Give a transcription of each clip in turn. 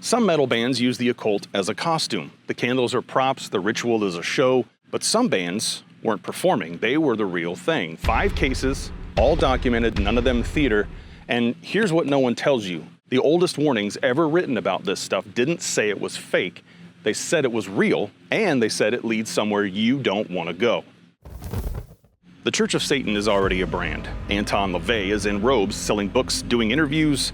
Some metal bands use the occult as a costume. The candles are props, the ritual is a show, but some bands weren't performing. They were the real thing. 5 cases, all documented, none of them theater, and here's what no one tells you. The oldest warnings ever written about this stuff didn't say it was fake. They said it was real, and they said it leads somewhere you don't want to go. The Church of Satan is already a brand. Anton LaVey is in robes, selling books, doing interviews.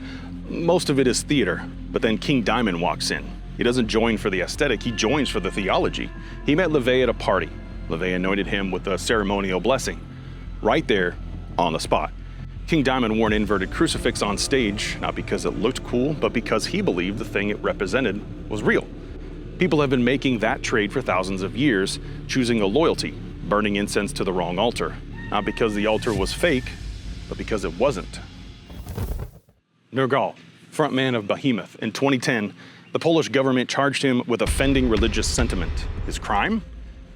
Most of it is theater, but then King Diamond walks in. He doesn't join for the aesthetic, he joins for the theology. He met LaVey at a party. LaVey anointed him with a ceremonial blessing, right there on the spot. King Diamond wore an inverted crucifix on stage, not because it looked cool, but because he believed the thing it represented was real. People have been making that trade for thousands of years, choosing a loyalty, burning incense to the wrong altar. Not because the altar was fake, but because it wasn't. Nergal, frontman of Behemoth. In 2010, the Polish government charged him with offending religious sentiment. His crime?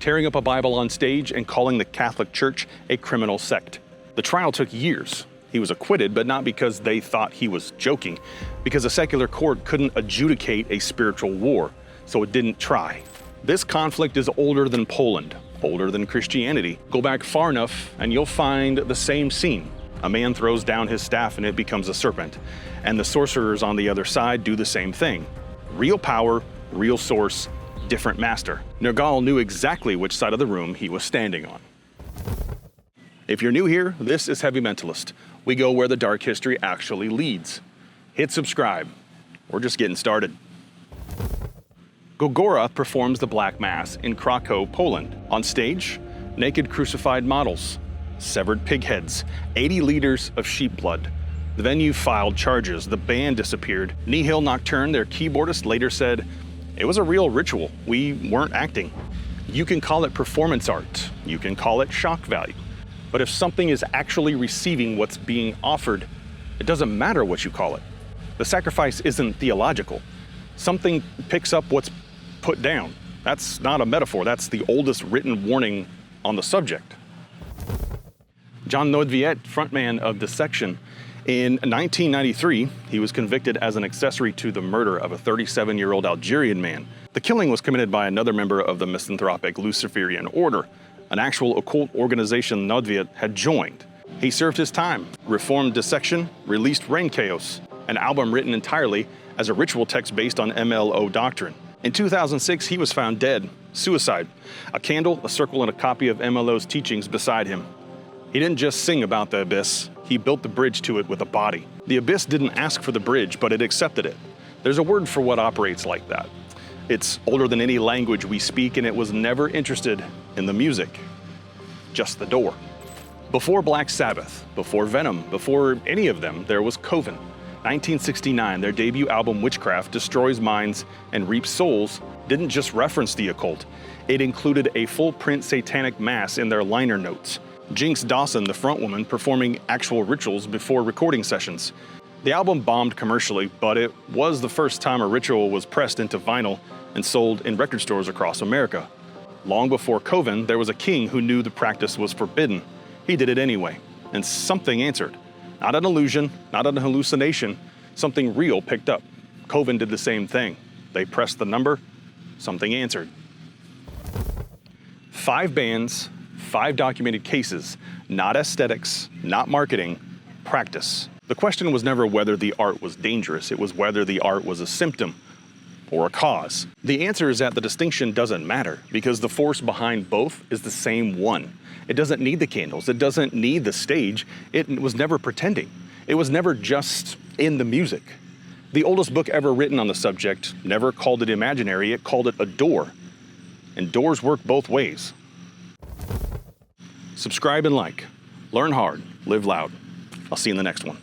Tearing up a Bible on stage and calling the Catholic Church a criminal sect. The trial took years. He was acquitted, but not because they thought he was joking, because a secular court couldn't adjudicate a spiritual war, so it didn't try. This conflict is older than Poland, older than Christianity. Go back far enough and you'll find the same scene. A man throws down his staff and it becomes a serpent, and the sorcerers on the other side do the same thing. Real power, real source, different master. Nergal knew exactly which side of the room he was standing on. If you're new here, this is Heavy Mentalist. We go where the dark history actually leads. Hit subscribe. We're just getting started. Gorgoroth performs the Black Mass in Krakow, Poland. On stage, naked crucified models, severed pig heads, 80 liters of sheep blood. The venue filed charges. The band disappeared. Nihil Nocturne, their keyboardist, later said, "It was a real ritual. We weren't acting." You can call it performance art. You can call it shock value. But if something is actually receiving what's being offered, it doesn't matter what you call it. The sacrifice isn't theological. Something picks up what's put down. That's not a metaphor. That's the oldest written warning on the subject. Nödtveidt, frontman of Dissection, in 1993, he was convicted as an accessory to the murder of a 37-year-old Algerian man. The killing was committed by another member of the misanthropic Luciferian order. An actual occult organization Nödtveidt had joined. He served his time, reformed Dissection, released Reign Chaos, an album written entirely as a ritual text based on MLO doctrine. In 2006, he was found dead, suicide, a candle, a circle, and a copy of MLO's teachings beside him. He didn't just sing about the abyss, he built the bridge to it with a body. The abyss didn't ask for the bridge, but it accepted it. There's a word for what operates like that. It's older than any language we speak, and it was never interested in the music, just the door. Before Black Sabbath, before Venom, before any of them, there was Coven. 1969, their debut album Witchcraft Destroys Minds and Reaps Souls didn't just reference the occult, it included a full-print satanic mass in their liner notes. Jinx Dawson, the frontwoman, performing actual rituals before recording sessions. The album bombed commercially, but it was the first time a ritual was pressed into vinyl and sold in record stores across America. Long before Coven, there was a king who knew the practice was forbidden. He did it anyway, and something answered. Not an illusion, not an hallucination, something real picked up. Coven did the same thing. They pressed the number, something answered. 5 bands, 5 documented cases, not aesthetics, not marketing, practice. The question was never whether the art was dangerous, it was whether the art was a symptom or a cause. The answer is that the distinction doesn't matter because the force behind both is the same one. It doesn't need the candles, it doesn't need the stage, it was never pretending. It was never just in the music. The oldest book ever written on the subject never called it imaginary, it called it a door. And doors work both ways. Subscribe and like. Learn hard, live loud. I'll see you in the next one.